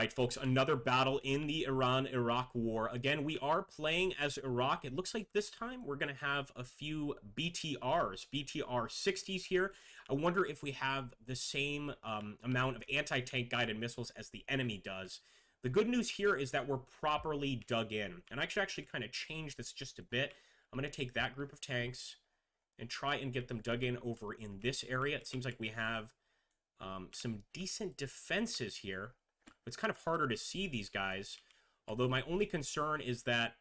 Alright, folks, another battle in the Iran-Iraq war. Again, we are playing as Iraq. It looks like this time we're going to have a few BTRs, BTR 60s here. I wonder if we have the same amount of anti-tank guided missiles as the enemy does. The good news here is that we're properly dug in. And I should actually kind of change this just a bit. I'm going to take that group of tanks and try and get them dug in over in this area. It seems like we have some decent defenses here. It's kind of harder to see these guys, although my only concern is that,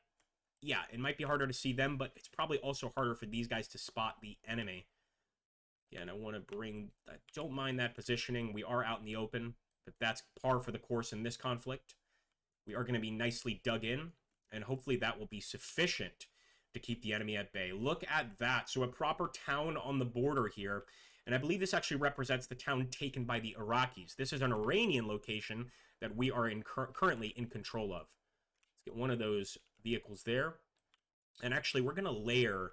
yeah, it might be harder to see them, but it's probably also harder for these guys to spot the enemy. Yeah, and I want to bring, I don't mind that positioning. We are out in the open, but that's par for the course in this conflict. We are going to be nicely dug in, and hopefully that will be sufficient to keep the enemy at bay. Look at that. So a proper town on the border here. And I believe this actually represents the town taken by the Iraqis. This is an Iranian location that we are currently in control of. Let's get one of those vehicles there. And actually, we're going to layer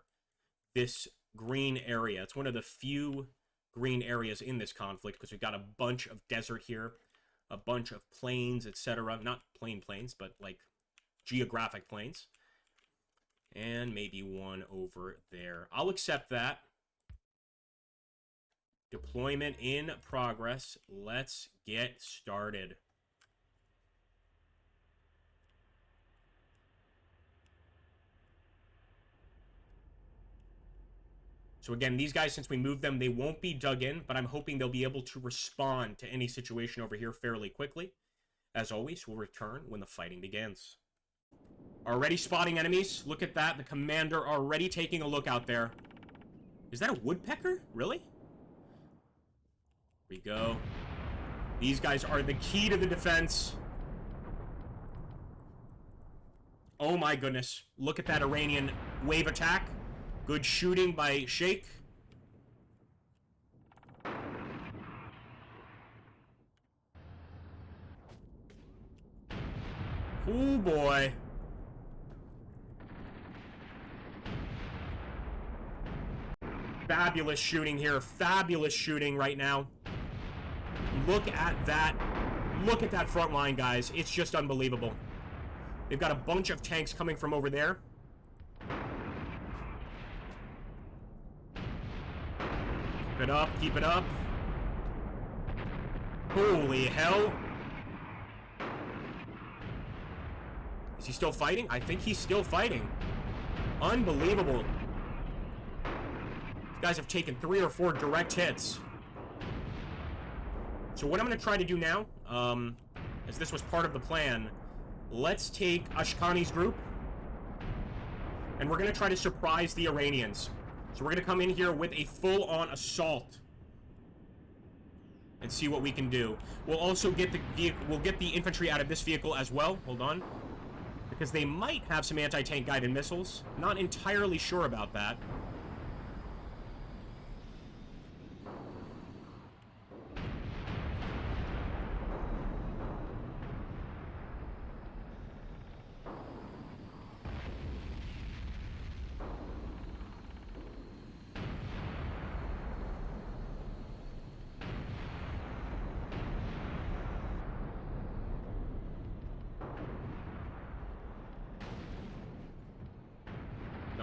this green area. It's one of the few green areas in this conflict because we've got a bunch of desert here, a bunch of plains, etc. Not plain plains, but like geographic plains. And maybe one over there. I'll accept that. Deployment in progress. Let's get started. So again, these guys, since we moved them, they won't be dug in, but I'm hoping they'll be able to respond to any situation over here fairly quickly. As always, we'll return when the fighting begins. Already spotting enemies. Look at that. The commander already taking a look out there. Is that a woodpecker? Really? We go. These guys are the key to the defense. Oh my goodness. Look at that Iranian wave attack. Good shooting by Sheikh. Oh boy. Fabulous shooting here. Fabulous shooting right now. Look at that. Look at that front line, guys. It's just unbelievable. They've got a bunch of tanks coming from over there. Keep it up. Keep it up. Holy hell. Is he still fighting? I think he's still fighting. Unbelievable. These guys have taken 3 or 4 direct hits. So what I'm going to try to do now, as this was part of the plan, let's take Ashkani's group, and we're going to try to surprise the Iranians. So we're going to come in here with a full-on assault and see what we can do. We'll also get the vehicle, we'll get the infantry out of this vehicle as well. Hold on. Because they might have some anti-tank guided missiles. Not entirely sure about that.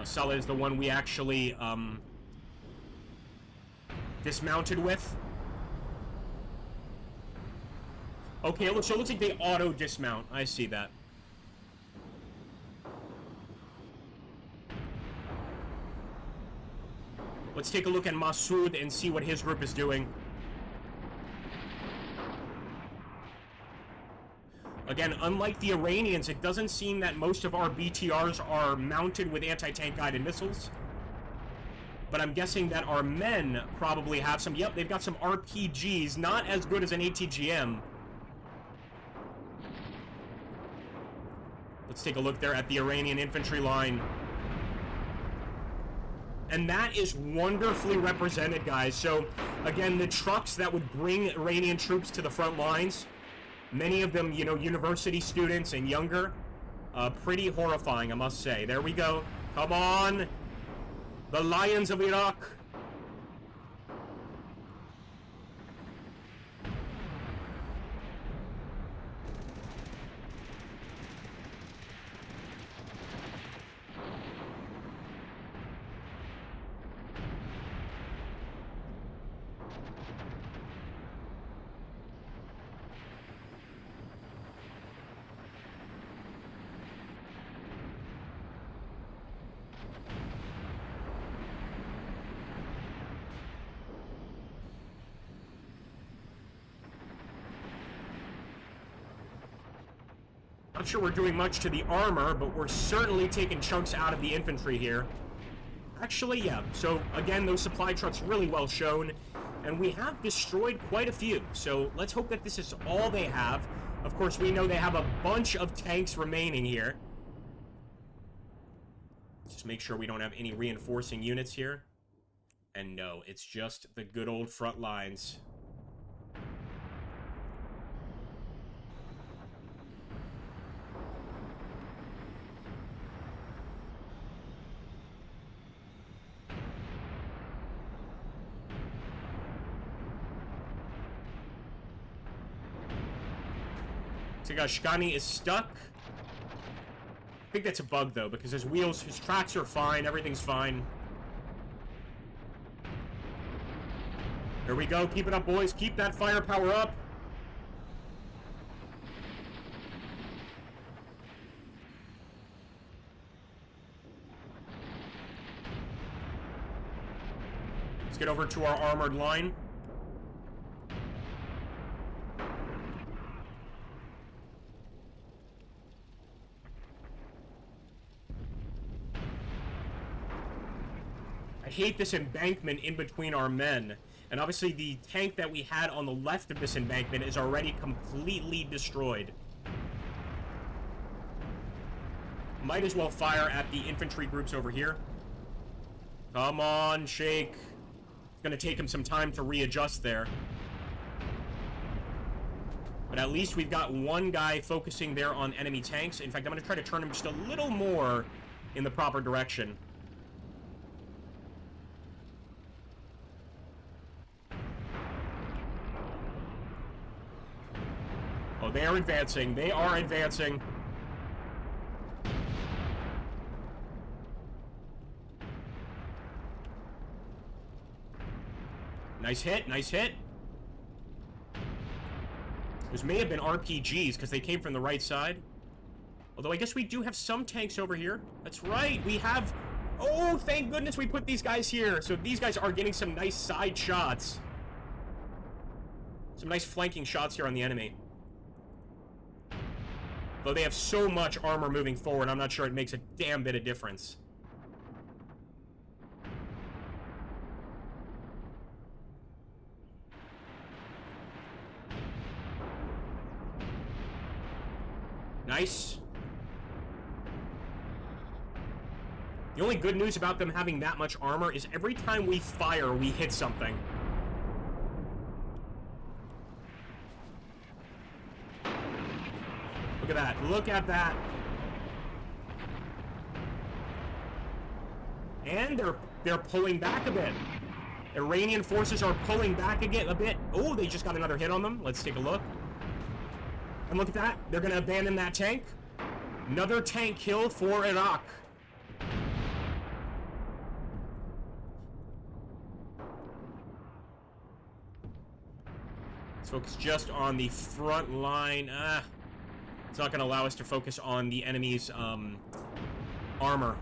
Sulla is the one we actually dismounted with. Okay, so it looks like they auto-dismount. I see that. Let's take a look at Masood and see what his group is doing. Again, unlike the Iranians, it doesn't seem that most of our BTRs are mounted with anti-tank guided missiles. But I'm guessing that our men probably have some. Yep, they've got some RPGs, not as good as an ATGM. Let's take a look there at the Iranian infantry line. And that is wonderfully represented, guys. So, again, the trucks that would bring Iranian troops to the front lines, many of them, you know, university students and younger. Pretty horrifying, I must say. There we go. Come on. The Lions of Iraq. Not sure we're doing much to the armor, but we're certainly taking chunks out of the infantry here. Actually, yeah. So, again, those supply trucks really well shown. And we have destroyed quite a few. So, let's hope that this is all they have. Of course, we know they have a bunch of tanks remaining here. Just make sure we don't have any reinforcing units here. And no, it's just the good old front lines. So Ashkani is stuck. I think that's a bug, though, because his wheels, his tracks are fine, everything's fine. There we go. Keep it up, boys. Keep that firepower up. Let's get over to our armored line. I hate this embankment in between our men. And obviously the tank that we had on the left of this embankment is already completely destroyed. Might as well fire at the infantry groups over here. Come on, Shake. It's gonna take him some time to readjust there. But at least we've got one guy focusing there on enemy tanks. In fact, I'm gonna try to turn him just a little more in the proper direction. Oh, they are advancing. They are advancing. Nice hit, nice hit. Those may have been RPGs because they came from the right side. Although I guess we do have some tanks over here. That's right, we have... Oh, thank goodness we put these guys here. So these guys are getting some nice side shots. Some nice flanking shots here on the enemy. Though they have so much armor moving forward, I'm not sure it makes a damn bit of difference. Nice. The only good news about them having that much armor is every time we fire, we hit something. Look at that. Look at that. And they're pulling back a bit. Iranian forces are pulling back again a bit. Oh, they just got another hit on them. Let's take a look. And look at that. They're going to abandon that tank. Another tank kill for Iraq. Let's focus just on the front line. It's not going to allow us to focus on the enemy's armor.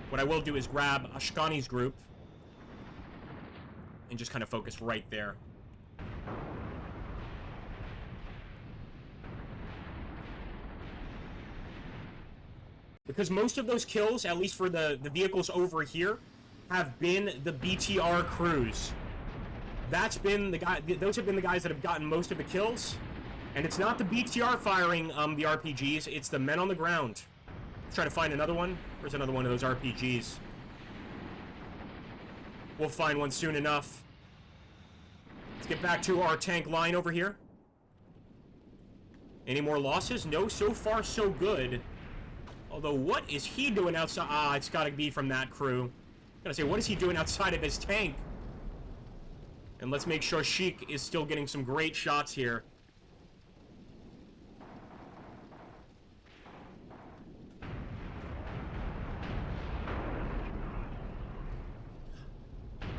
What I will do is grab Ashkani's group and just kind of focus right there. Because most of those kills, at least for the vehicles over here, have been the BTR crews. That's been the guy. Those have been the guys that have gotten most of the kills. And it's not the BTR firing the RPGs, it's the men on the ground. Let's try to find another one. Where's another one of those RPGs? We'll find one soon enough. Let's get back to our tank line over here. Any more losses? No, so far so good. Although, what is he doing outside? Ah, it's gotta be from that crew. I'm gonna say, what is he doing outside of his tank? And let's make sure Sheik is still getting some great shots here.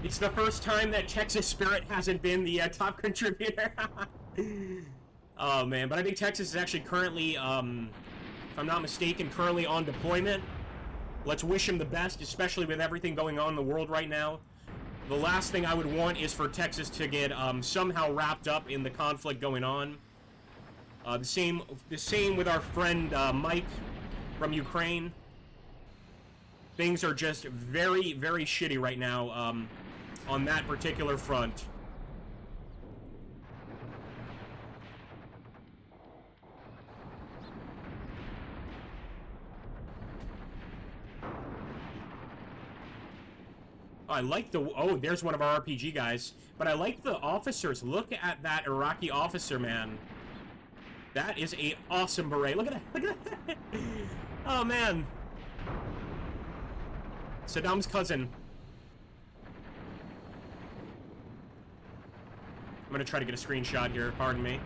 It's the first time that Texas Spirit hasn't been the top contributor. Oh, man. But I think Texas is actually currently, if I'm not mistaken, currently on deployment. Let's wish him the best, especially with everything going on in the world right now. The last thing I would want is for Texas to get somehow wrapped up in the conflict going on. The same with our friend Mike from Ukraine. Things are just very, very shitty right now on that particular front. I like the... Oh, there's one of our RPG guys. But I like the officers. Look at that Iraqi officer, man. That is a awesome beret. Look at that. Look at that. Oh, man. Saddam's cousin. I'm going to try to get a screenshot here. Pardon me.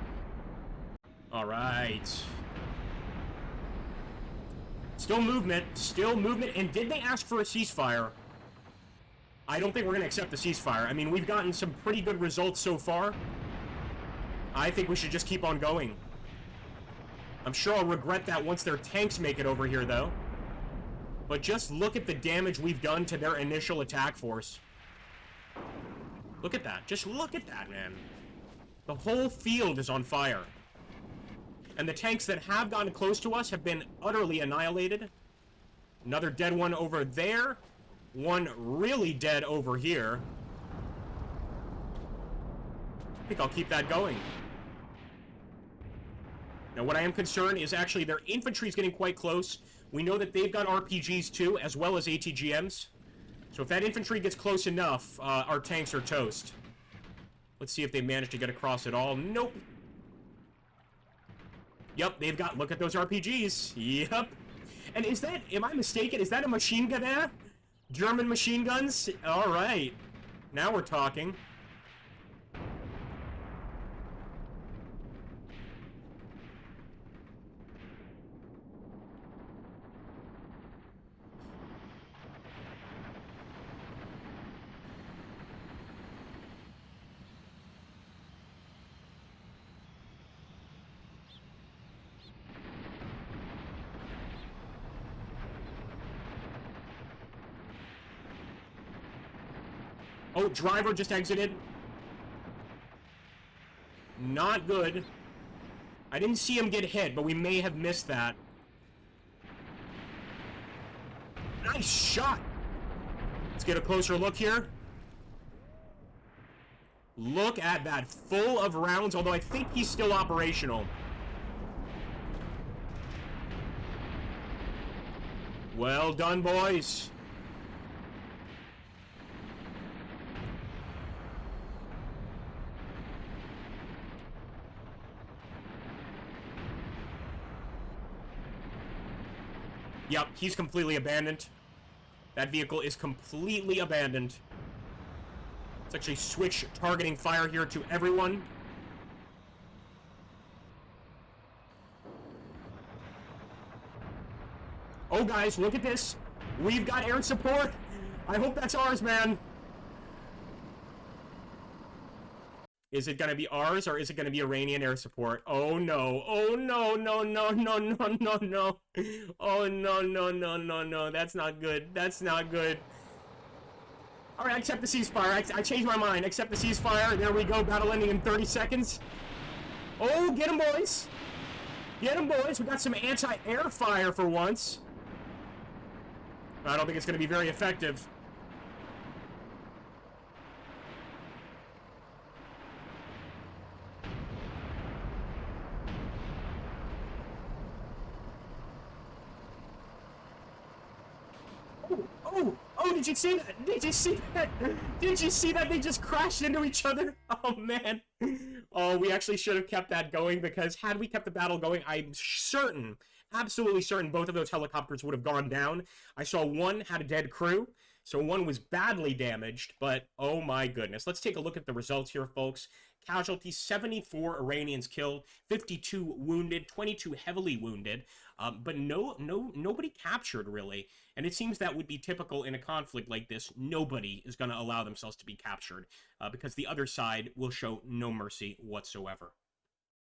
All right. Still movement. Still movement. And did they ask for a ceasefire? I don't think we're going to accept the ceasefire. I mean, we've gotten some pretty good results so far. I think we should just keep on going. I'm sure I'll regret that once their tanks make it over here, though. But just look at the damage we've done to their initial attack force. Look at that. Just look at that, man. The whole field is on fire. And the tanks that have gotten close to us have been utterly annihilated. Another dead one over there. One really dead over here. I think I'll keep that going. Now, what I am concerned is actually their infantry is getting quite close. We know that they've got RPGs too, as well as ATGMs. So if that infantry gets close enough, our tanks are toast. Let's see if they manage to get across at all. Nope. Yep, they've got... Look at those RPGs. Yep. And is that... Am I mistaken? Is that a machine gun there? German machine guns? Alright. Now we're talking. Oh, driver just exited. Not good. I didn't see him get hit, but we may have missed that. Nice shot! Let's get a closer look here. Look at that, full of rounds, although I think he's still operational. Well done, boys. Yep, he's completely abandoned. That vehicle is completely abandoned. Let's actually switch targeting fire here to everyone. Oh, guys, look at this. We've got air support. I hope that's ours, man. Is it going to be ours, or is it going to be Iranian air support? Oh, no. Oh, no, no, no, no, no, no, no. Oh, no, no, no, no, no. That's not good. That's not good. All right, I accept the ceasefire. I changed my mind. Accept the ceasefire. There we go. Battle ending in 30 seconds. Oh, get them, boys. Get them, boys. We got some anti-air fire for once. I don't think it's going to be very effective. Oh, did you see that? Did you see that? Did you see that? They just crashed into each other? Oh, man. Oh, we actually should have kept that going, because had we kept the battle going, I'm certain, absolutely certain, both of those helicopters would have gone down. I saw one had a dead crew, so one was badly damaged, but oh my goodness. Let's take a look at the results here, folks. Casualties, 74 Iranians killed, 52 wounded, 22 heavily wounded, but nobody captured, really. And it seems that would be typical in a conflict like this. Nobody is going to allow themselves to be captured, because the other side will show no mercy whatsoever.